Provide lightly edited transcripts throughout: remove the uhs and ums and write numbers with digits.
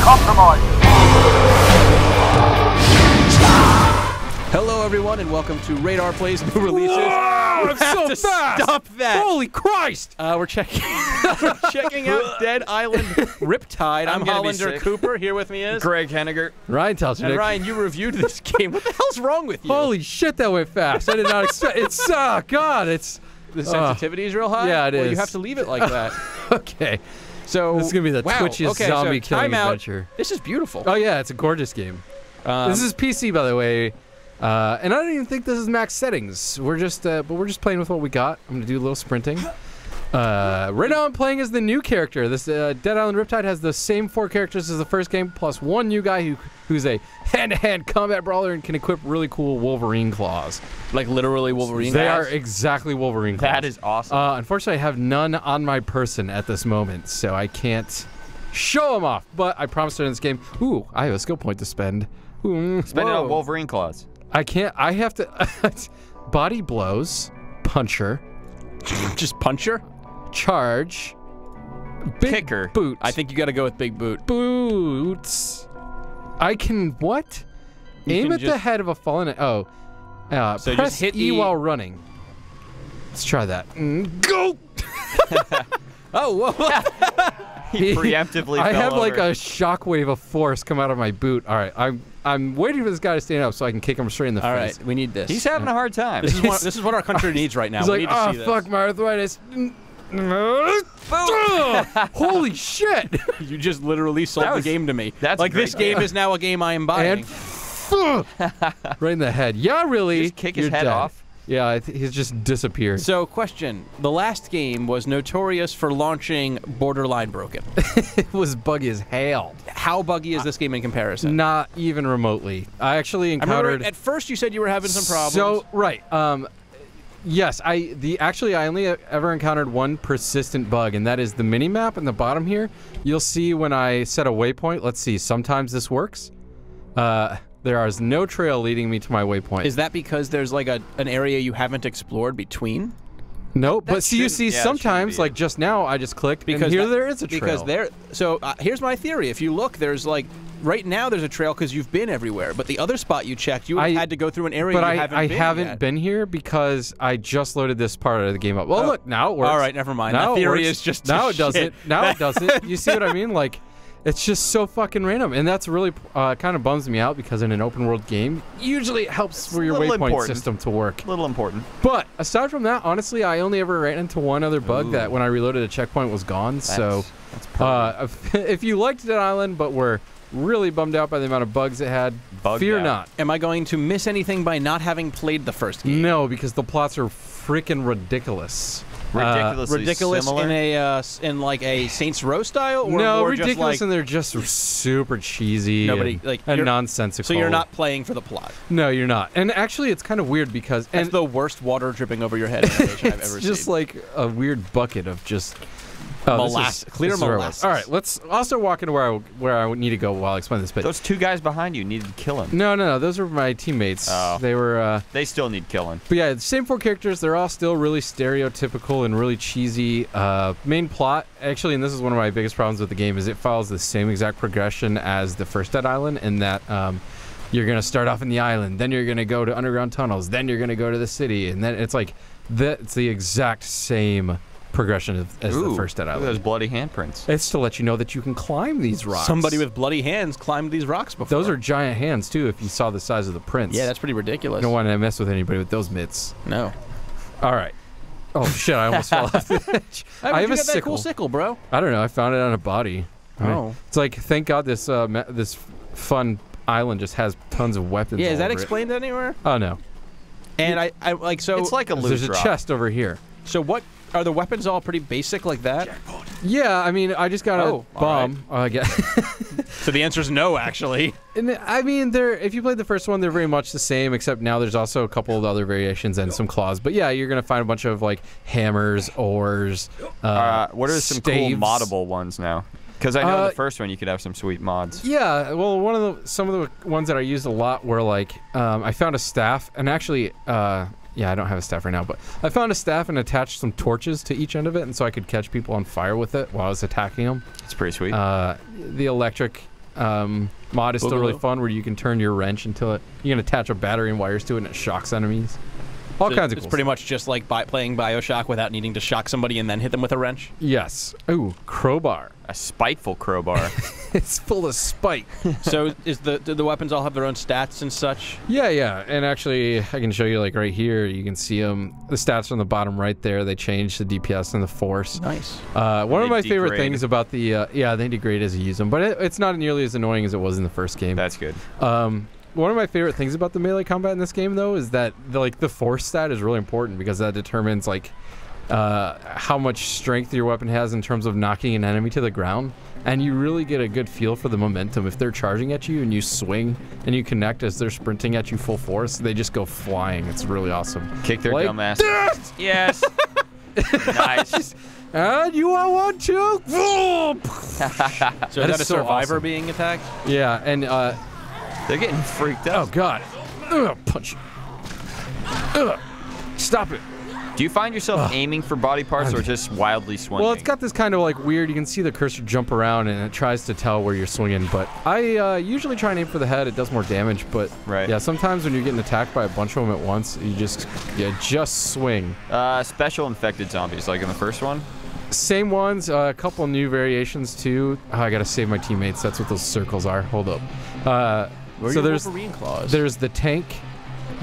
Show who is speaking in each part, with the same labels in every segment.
Speaker 1: compromised.
Speaker 2: Hello, everyone, and welcome to RadarPlays new releases.
Speaker 3: Whoa,
Speaker 2: So
Speaker 3: fast!
Speaker 2: stop that!
Speaker 3: Holy Christ!
Speaker 2: We're checking out Dead Island Riptide. I'm Hollander Cooper. Here with me is
Speaker 4: Greg Henniger.
Speaker 3: Ryan tells you.
Speaker 2: And Ryan, you reviewed this game. What the hell's wrong with you?
Speaker 3: Holy shit, that went fast. I did not expect. It's God. It's
Speaker 2: the sensitivity is real high.
Speaker 3: Yeah, it
Speaker 2: well,
Speaker 3: is.
Speaker 2: You have to leave it like that.
Speaker 3: okay.
Speaker 2: So
Speaker 3: This is gonna be the
Speaker 2: wow,
Speaker 3: twitchiest
Speaker 2: okay,
Speaker 3: zombie
Speaker 2: so
Speaker 3: killing
Speaker 2: timeout.
Speaker 3: adventure.
Speaker 2: This is beautiful.
Speaker 3: Oh yeah, it's a gorgeous game. This is PC, by the way. And I don't even think this is max settings. We're just, but we're just playing with what we got. I'm gonna do a little sprinting. Right now I'm playing as the new character. This Dead Island Riptide has the same 4 characters as the first game, plus one new guy who's a hand-to-hand combat brawler and can equip really cool Wolverine claws.
Speaker 2: Like literally Wolverine.
Speaker 3: They are exactly Wolverine claws.
Speaker 4: That is awesome.
Speaker 3: Unfortunately, I have none on my person at this moment, so I can't show them off. But I promised her in this game. Ooh, I have a skill point to spend. Ooh,
Speaker 4: Spend it on Wolverine claws.
Speaker 3: I can't. I have to. Body blows, puncher,
Speaker 2: just puncher,
Speaker 3: charge, big
Speaker 4: Kicker.
Speaker 3: boots.
Speaker 2: I think you got to go with big boot.
Speaker 3: Boots. I can what? Aim
Speaker 2: can
Speaker 3: at the
Speaker 2: just-
Speaker 3: head of a fallen. Oh,
Speaker 2: So
Speaker 3: press
Speaker 2: just hit
Speaker 3: E
Speaker 2: E.
Speaker 3: while running. Let's try that. Go.
Speaker 2: Oh, whoa.
Speaker 4: He preemptively
Speaker 3: I
Speaker 4: fell
Speaker 3: have like
Speaker 4: over.
Speaker 3: a shockwave of force come out of my boot. All right, I'm waiting for this guy to stand up so I can kick him straight in the
Speaker 2: All
Speaker 3: face.
Speaker 2: right, we need this.
Speaker 4: He's having a hard time.
Speaker 2: This is what our country needs right now.
Speaker 3: He's
Speaker 2: We
Speaker 3: like,
Speaker 2: need to
Speaker 3: oh
Speaker 2: see this.
Speaker 3: fuck, my arthritis. Holy shit!
Speaker 2: You just literally sold
Speaker 4: That
Speaker 2: the
Speaker 4: was-
Speaker 2: game to me.
Speaker 4: that's
Speaker 2: like
Speaker 4: great.
Speaker 2: this game is now a game I am buying.
Speaker 3: And right in the head. Yeah, really.
Speaker 4: Just kick his
Speaker 3: You're
Speaker 4: head
Speaker 3: dead.
Speaker 4: off.
Speaker 3: Yeah, he's just disappeared.
Speaker 2: So, question: the last game was notorious for launching borderline broken.
Speaker 3: It was buggy as hell.
Speaker 2: How buggy is this game in comparison?
Speaker 3: Not even remotely. I actually
Speaker 2: I
Speaker 3: encountered.
Speaker 2: remember at first you said you were having some problems.
Speaker 3: So right. Yes, I only ever encountered one persistent bug, and that is the mini map in the bottom here. You'll see when I set a waypoint. Let's see. Sometimes this works. There is no trail leading me to my waypoint.
Speaker 2: is that because there's like an area you haven't explored between?
Speaker 3: No, but see, you
Speaker 4: shouldn't-
Speaker 3: see,
Speaker 4: yeah, it shouldn't
Speaker 3: sometimes,
Speaker 4: be.
Speaker 3: like just now, I just clicked,
Speaker 2: Because
Speaker 3: and here
Speaker 2: that-
Speaker 3: there is a trail.
Speaker 2: Because there. So here's my theory. If you look, there's like right now there's a trail because you've been everywhere. But the other spot you checked, you had to go through an area.
Speaker 3: But
Speaker 2: you
Speaker 3: I haven't
Speaker 2: yet.
Speaker 3: been here because I just loaded this part of the game up. Well,
Speaker 2: Oh.
Speaker 3: look, now it works.
Speaker 2: All right, never mind.
Speaker 3: Now
Speaker 2: That
Speaker 3: it
Speaker 2: theory
Speaker 3: works.
Speaker 2: is just
Speaker 3: now it
Speaker 2: shit.
Speaker 3: doesn't. Now it doesn't. You see what I mean? Like, it's just so fucking random, and that's really kind of bums me out because in an open world game, usually it helps for your
Speaker 4: little
Speaker 3: waypoint
Speaker 4: important.
Speaker 3: system to work.
Speaker 4: A little important.
Speaker 3: But aside from that, honestly, I only ever ran into one other bug that when I reloaded a checkpoint was gone. So,
Speaker 4: That's perfect.
Speaker 3: if you liked Dead Island but were really bummed out by the amount of bugs it had,
Speaker 4: Bugged
Speaker 3: fear
Speaker 4: out.
Speaker 3: not.
Speaker 2: Am I going to miss anything by not having played the first game?
Speaker 3: No, because the plots are freaking ridiculous.
Speaker 2: Ridiculous
Speaker 4: similar.
Speaker 2: in a in like a Saints Row style, or
Speaker 3: No,
Speaker 2: more
Speaker 3: ridiculous,
Speaker 2: just like
Speaker 3: and they're just super cheesy.
Speaker 2: Nobody-
Speaker 3: and,
Speaker 2: like,
Speaker 3: and
Speaker 2: you're-
Speaker 3: nonsensical.
Speaker 2: so you're not playing for the plot.
Speaker 3: No, you're not. And actually, it's kind of weird because
Speaker 2: That's the worst water dripping over your head animation I've
Speaker 3: it's
Speaker 2: ever
Speaker 3: just
Speaker 2: seen.
Speaker 3: like a weird bucket of just
Speaker 2: Molasses. Clear molasses.
Speaker 3: All right, let's also walk into where I need to go while I explain this bit.
Speaker 4: Those 2 guys behind you needed to kill him.
Speaker 3: No, those are my teammates.
Speaker 4: Oh.
Speaker 3: They were.
Speaker 4: They still need killing.
Speaker 3: But yeah, the same 4 characters. They're all still really stereotypical and really cheesy. Main plot, actually, and this is one of my biggest problems with the game, is it follows the same exact progression as the first Dead Island, in that you're gonna start off in the island, then you're gonna go to underground tunnels, then you're gonna go to the city, and then it's like it's the exact same progression as the first Dead
Speaker 4: Look at
Speaker 3: Island.
Speaker 4: those bloody handprints.
Speaker 3: It's to let you know that you can climb these rocks.
Speaker 2: Somebody with bloody hands climbed these rocks before.
Speaker 3: those are giant hands too. If you saw the size of the prints.
Speaker 2: yeah, that's pretty ridiculous.
Speaker 3: You don't want to mess with anybody with those mitts.
Speaker 2: No.
Speaker 3: All right. Oh shit! I almost fell off the edge. I have a
Speaker 2: that
Speaker 3: sickle.
Speaker 2: cool sickle, bro.
Speaker 3: I don't know. I found it on a body.
Speaker 2: Oh.
Speaker 3: It's like, thank God this this fun island just has tons of weapons.
Speaker 2: Yeah, is
Speaker 3: all
Speaker 2: that
Speaker 3: over it.
Speaker 2: explained anywhere?
Speaker 3: Oh no.
Speaker 2: And I like so.
Speaker 4: It's like a loot
Speaker 3: There's a
Speaker 4: drop.
Speaker 3: chest over here.
Speaker 2: So what are the weapons all pretty basic like that?
Speaker 3: Yeah, I mean, I just got
Speaker 2: Oh,
Speaker 3: a bomb. I guess.
Speaker 2: So the answer is no, actually.
Speaker 3: And I mean, if you played the first one, they're very much the same, except now there's also a couple of other variations and some claws. But yeah, you're gonna find a bunch of like hammers, oars.
Speaker 4: What are some cool
Speaker 3: staves.
Speaker 4: moddable ones now? Because I know the first one you could have some sweet mods.
Speaker 3: Yeah, well, some of the ones that I used a lot were like, I found a staff, and actually, yeah, I don't have a staff right now, but I found a staff and attached some torches to each end of it, and so I could catch people on fire with it while I was attacking them.
Speaker 4: It's pretty sweet.
Speaker 3: The electric mod is still really fun, where you can turn your wrench until you can attach a battery and wires to it, and it shocks enemies. All kinds of cool
Speaker 2: It's pretty much just like playing Bioshock without needing to shock somebody and then hit them with a wrench.
Speaker 3: Yes. Ooh, crowbar.
Speaker 4: A spiteful crowbar.
Speaker 3: It's full of spite.
Speaker 2: So do the weapons all have their own stats and such?
Speaker 3: Yeah. And actually, I can show you, like, right here. You can see them. The stats on the bottom right there. They change the DPS and the force.
Speaker 2: Nice.
Speaker 3: One of my favorite things about the they degrade as you use them, but it's not nearly as annoying as it was in the first game.
Speaker 4: That's good.
Speaker 3: One of my favorite things about the melee combat in this game, though, is that the force stat is really important, because that determines how much strength your weapon has in terms of knocking an enemy to the ground, and you really get a good feel for the momentum. If they're charging at you and you swing and you connect as they're sprinting at you full force, they just go flying. It's really awesome.
Speaker 4: Kick their dumb ass. Yes. Nice.
Speaker 3: And you want one too?
Speaker 2: So is that a survivor
Speaker 3: awesome.
Speaker 2: being attacked?
Speaker 3: Yeah, and
Speaker 4: they're getting freaked out.
Speaker 3: oh god, punch. Stop it.
Speaker 4: Do you find yourself aiming for body parts or just wildly swinging?
Speaker 3: Well, it's got this kind of like weird, you can see the cursor jump around and it tries to tell where you're swinging, but I usually try and aim for the head. It does more damage, but yeah, sometimes when you're getting attacked by a bunch of them at once, you just swing.
Speaker 4: Special infected zombies, like in the first one?
Speaker 3: Same ones, a couple new variations too. Oh, I gotta save my teammates. That's what those circles are. Hold up. So there's
Speaker 2: Wolverine claws?
Speaker 3: There's the tank.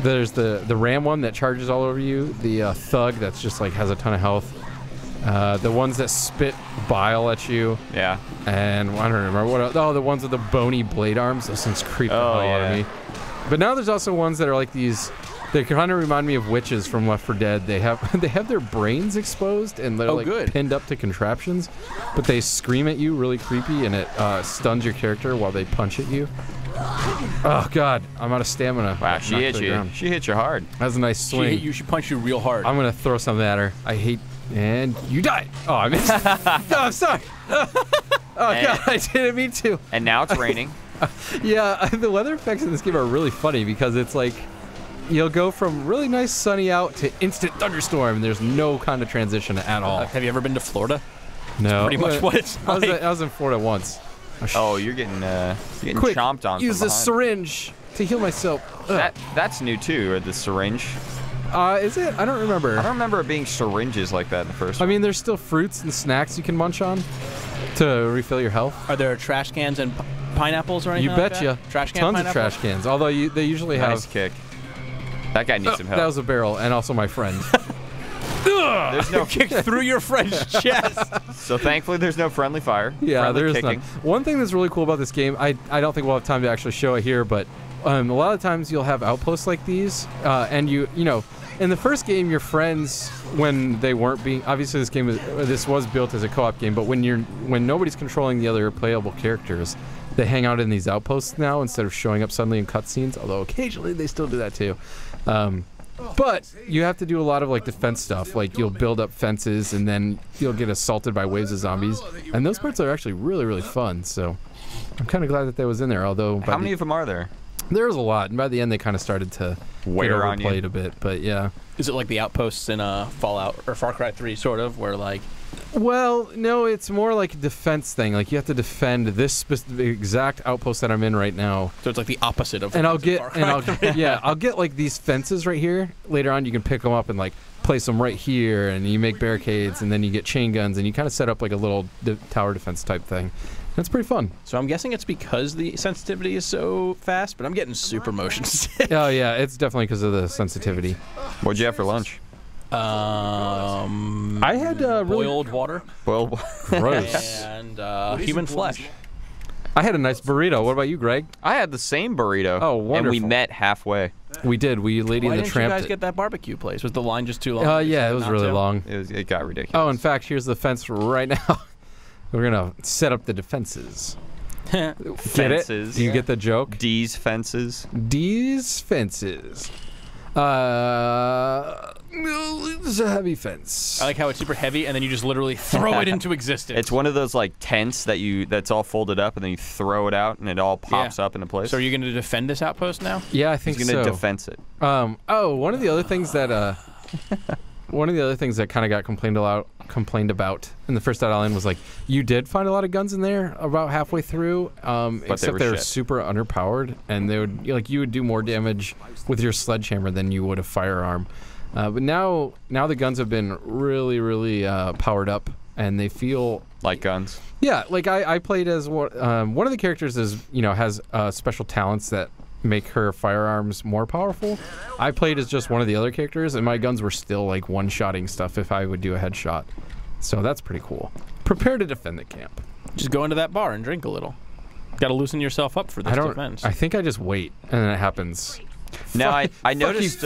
Speaker 3: There's the ram one that charges all over you. The thug that's just like has a ton of health. The ones that spit bile at you.
Speaker 4: Yeah.
Speaker 3: And I don't remember what else. Oh, the ones with the bony blade arms. Those things creep the hell out of me. But now there's also ones that are like these. They kind of remind me of witches from Left 4 Dead. They have their brains exposed and they're pinned up to contraptions, but they scream at you really creepy, and it stuns your character while they punch at you. Oh god, I'm out of stamina.
Speaker 4: Wow, she hit you. She hit you hard.
Speaker 3: That was a nice swing.
Speaker 2: She hit you. She punched you real hard.
Speaker 3: I'm gonna throw something at her. I hate, and you died. Oh, I missed. No, I'm sorry. Oh god, I didn't mean to.
Speaker 4: And now it's raining.
Speaker 3: Yeah, the weather effects in this game are really funny, because it's like you'll go from really nice sunny out to instant thunderstorm, and there's no kind of transition at all.
Speaker 2: Have you ever been to Florida?
Speaker 3: No.
Speaker 2: That's pretty much what it's like.
Speaker 3: I was in Florida once.
Speaker 4: Oh, you're getting
Speaker 3: Quick,
Speaker 4: chomped on.
Speaker 3: Use the syringe to heal myself.
Speaker 4: That's new too, or the syringe.
Speaker 3: Is it? I don't remember.
Speaker 4: I don't remember it being syringes like that in the first one.
Speaker 3: I mean, there's still fruits and snacks you can munch on to refill your health.
Speaker 2: Are there trash cans and pineapples or anything?
Speaker 3: You betcha.
Speaker 2: Like that? Trash can
Speaker 3: Tons of trash cans. Although they usually have.
Speaker 4: Nice kick. That guy needs some help.
Speaker 3: That was a barrel, and also my friend.
Speaker 4: There's no
Speaker 2: kick through your friend's chest.
Speaker 4: So thankfully, there's no friendly fire.
Speaker 3: Yeah, there's none. One thing that's really cool about this game, I don't think we'll have time to actually show it here, but a lot of times you'll have outposts like these, and you know, in the first game, your friends, when they weren't being, obviously this was built as a co-op game, but when nobody's controlling the other playable characters, they hang out in these outposts now instead of showing up suddenly in cutscenes. Although occasionally they still do that too. But you have to do a lot of like defense stuff. Like you'll build up fences and then you'll get assaulted by waves of zombies. And those parts are actually really, really fun. So I'm kind of glad that was in there. Although
Speaker 4: how many of them are there?
Speaker 3: There's a lot. And by the end, they kind of started to
Speaker 4: wear on you
Speaker 3: a bit. But yeah.
Speaker 2: Is it like the outposts in Fallout or Far Cry 3 sort of, where like?
Speaker 3: Well, no, it's more like a defense thing. Like you have to defend this specific exact outpost that I'm in right now.
Speaker 2: So it's like the opposite of.
Speaker 3: And I'll get like these fences right here. Later on, you can pick them up and like place them right here, and you make barricades, and then you get chain guns, and you kind of set up like a little tower defense type thing. That's pretty fun.
Speaker 2: So I'm guessing it's because the sensitivity is so fast, but I'm getting super motion sick.
Speaker 3: Oh yeah, it's definitely because of the sensitivity.
Speaker 4: What'd you have for lunch?
Speaker 3: I had
Speaker 2: boiled water.
Speaker 4: Boiled water.
Speaker 3: Gross.
Speaker 2: And human flesh.
Speaker 3: I had a nice burrito. What about you, Greg?
Speaker 4: I had the same burrito.
Speaker 3: Oh, wonderful.
Speaker 4: And we met halfway.
Speaker 3: We did. We Lady in the Tramp.
Speaker 2: Why didn't you guys get that barbecue place? Was the line just too long?
Speaker 3: Yeah, it was really long.
Speaker 4: It got ridiculous.
Speaker 3: Oh, in fact, here's the fence right now. We're going to set up the defenses.
Speaker 4: Fences.
Speaker 3: Get it? Do you get the joke?
Speaker 4: D's fences.
Speaker 3: D's fences. It's a heavy fence.
Speaker 2: I like how it's super heavy, and then you just literally throw it into existence.
Speaker 4: It's one of those like tents that's all folded up, and then you throw it out, and it all pops up into place.
Speaker 2: So are you going to defend this outpost now?
Speaker 3: Yeah, I think so.
Speaker 4: He's going to defense it.
Speaker 3: Oh, one of the other things that kind of got complained a complained about in the first Dead Island was like, you did find a lot of guns in there about halfway through, except they were super underpowered, and they would you would do more damage with your sledgehammer than you would a firearm. But now the guns have been really powered up, and they feel
Speaker 4: like guns.
Speaker 3: Yeah, like I played as one of the characters is has special talents that make her firearms more powerful. I played as just one of the other characters, and my guns were still like one-shotting stuff if I would do a headshot. So that's pretty cool. Prepare to defend the camp.
Speaker 2: Just go into that bar and drink a little. Got to loosen yourself up for this defense.
Speaker 3: I think I just wait, and then it happens.
Speaker 4: Now I noticed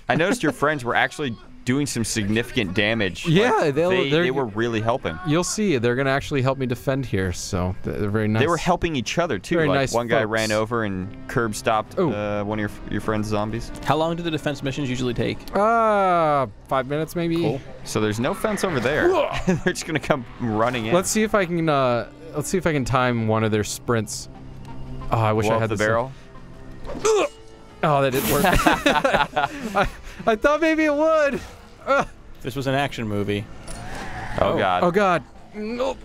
Speaker 4: I noticed your friends were actually doing some significant damage.
Speaker 3: Yeah,
Speaker 4: like, they were
Speaker 3: really
Speaker 4: helping.
Speaker 3: You'll see, they're gonna actually help me defend here. So they're very nice.
Speaker 4: They were helping each other too.
Speaker 3: Very
Speaker 4: like
Speaker 3: nice
Speaker 4: one guy
Speaker 3: folks.
Speaker 4: ran over and curb stopped one of your friend's zombies.
Speaker 2: How long do the defense missions usually take?
Speaker 3: 5 minutes maybe.
Speaker 2: Cool.
Speaker 4: So there's no fence over there. They're just gonna come running in.
Speaker 3: Let's see if I can time one of their sprints. Oh, I wish I had
Speaker 4: the barrel.
Speaker 3: Oh, that didn't work. I thought maybe it would.
Speaker 2: This was an action movie.
Speaker 4: Oh god.
Speaker 3: Oh god. Nope.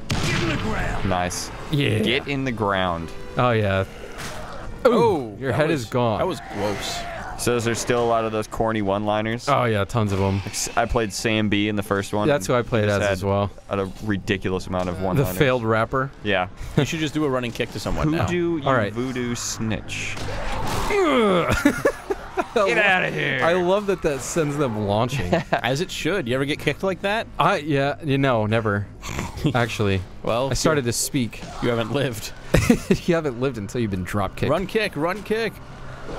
Speaker 1: Get in the ground.
Speaker 4: Nice.
Speaker 3: Yeah.
Speaker 4: Get in the ground.
Speaker 3: Oh yeah.
Speaker 2: Oh,
Speaker 3: your head is gone.
Speaker 2: That was gross.
Speaker 4: So is there still a lot of those corny one-liners?
Speaker 3: Oh yeah, tons of them.
Speaker 4: I played Sam B in the first one.
Speaker 3: That's who I played as well.
Speaker 4: A ridiculous amount of one-liners.
Speaker 3: The failed rapper.
Speaker 4: Yeah.
Speaker 2: You should just do a running kick to someone now.
Speaker 4: Hoodoo, you
Speaker 3: All right.
Speaker 4: voodoo snitch.
Speaker 3: Get out of here. I love that sends them launching.
Speaker 2: As it should. You ever get kicked like that?
Speaker 3: Yeah, never. Actually.
Speaker 2: Well,
Speaker 3: I started to speak.
Speaker 2: You haven't lived.
Speaker 3: You haven't lived until you've been drop kicked.
Speaker 2: Run kick, run kick.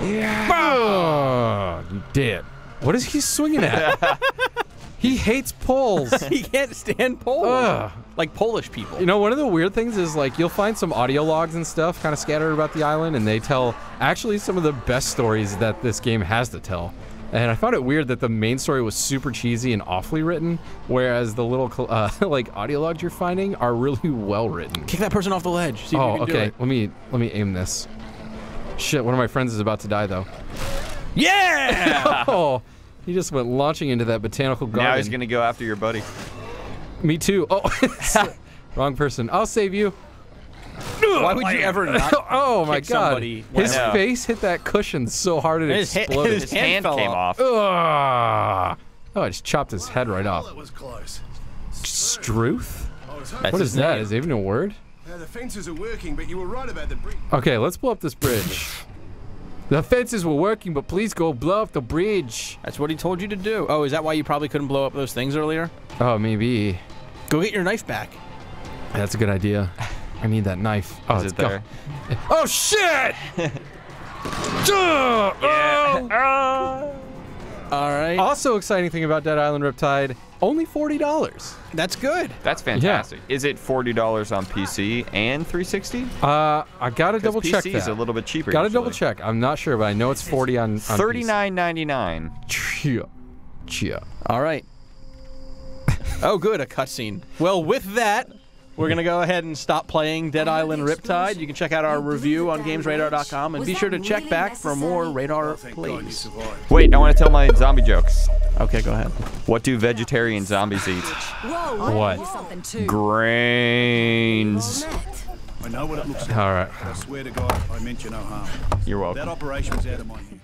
Speaker 3: Yeah. Oh, you did. What is he swinging at? He hates poles.
Speaker 2: He can't stand poles.
Speaker 3: Ugh.
Speaker 2: Like Polish people.
Speaker 3: You know, one of the weird things is like you'll find some audio logs and stuff kind of scattered about the island, and they tell actually some of the best stories that this game has to tell. And I found it weird that the main story was super cheesy and awfully written, whereas the little like audio logs you're finding are really well written.
Speaker 2: Kick that person off the ledge. See if you can
Speaker 3: okay.
Speaker 2: do it.
Speaker 3: Let me aim this. Shit, one of my friends is about to die though.
Speaker 2: Yeah!
Speaker 3: Oh, he just went launching into that botanical garden.
Speaker 4: Now he's gonna go after your buddy.
Speaker 3: Me too. Oh, wrong person. I'll save you.
Speaker 2: Why would you ever not
Speaker 3: Oh my
Speaker 2: kick
Speaker 3: god.
Speaker 2: somebody
Speaker 3: His
Speaker 4: when-
Speaker 3: face hit that cushion so hard it exploded.
Speaker 2: his
Speaker 4: His hand
Speaker 2: fell
Speaker 4: came
Speaker 2: off.
Speaker 4: off.
Speaker 3: Ugh. Oh, I just chopped his head right off.
Speaker 1: That was close.
Speaker 3: Struth?
Speaker 2: That's
Speaker 3: What
Speaker 2: his
Speaker 3: is that?
Speaker 2: name.
Speaker 3: Is it even a word?
Speaker 1: The fences are working, but you were right about the bridge.
Speaker 3: Okay, let's blow up this bridge. The fences were working, but please go blow up the bridge.
Speaker 2: That's what he told you to do. Oh, is that why you probably couldn't blow up those things earlier?
Speaker 3: Oh, maybe.
Speaker 2: Go get your knife back.
Speaker 3: That's a good idea. I need that knife. Oh,
Speaker 4: Is
Speaker 3: it's
Speaker 4: it there?
Speaker 3: Oh, shit!
Speaker 2: All right.
Speaker 3: Also exciting thing about Dead Island Riptide, only $40.
Speaker 2: That's good.
Speaker 4: That's fantastic. Is it $40 on PC and 360?
Speaker 3: I gotta double check
Speaker 4: PC is
Speaker 3: that.
Speaker 4: a little bit cheaper.
Speaker 3: Gotta
Speaker 4: usually.
Speaker 3: double check. I'm not sure, but I know it's 40 on
Speaker 4: $39.99.
Speaker 3: PC. Chia.
Speaker 2: All right. Oh, good, a cutscene. Well, with that, we're going to go ahead and stop playing Dead Island Riptide. You can check out our review on GamesRadar.com, and be sure to check back for more Radar Plays.
Speaker 4: Wait, I want to tell my zombie jokes.
Speaker 2: Okay, go ahead.
Speaker 4: What do vegetarian zombies eat?
Speaker 5: Whoa,
Speaker 3: What?
Speaker 5: something too.
Speaker 4: Grains.
Speaker 1: I know what it looks like.
Speaker 3: All right.
Speaker 1: I swear to God, I meant you no harm.
Speaker 4: You're
Speaker 1: That
Speaker 4: welcome.
Speaker 1: operation was out of my hands.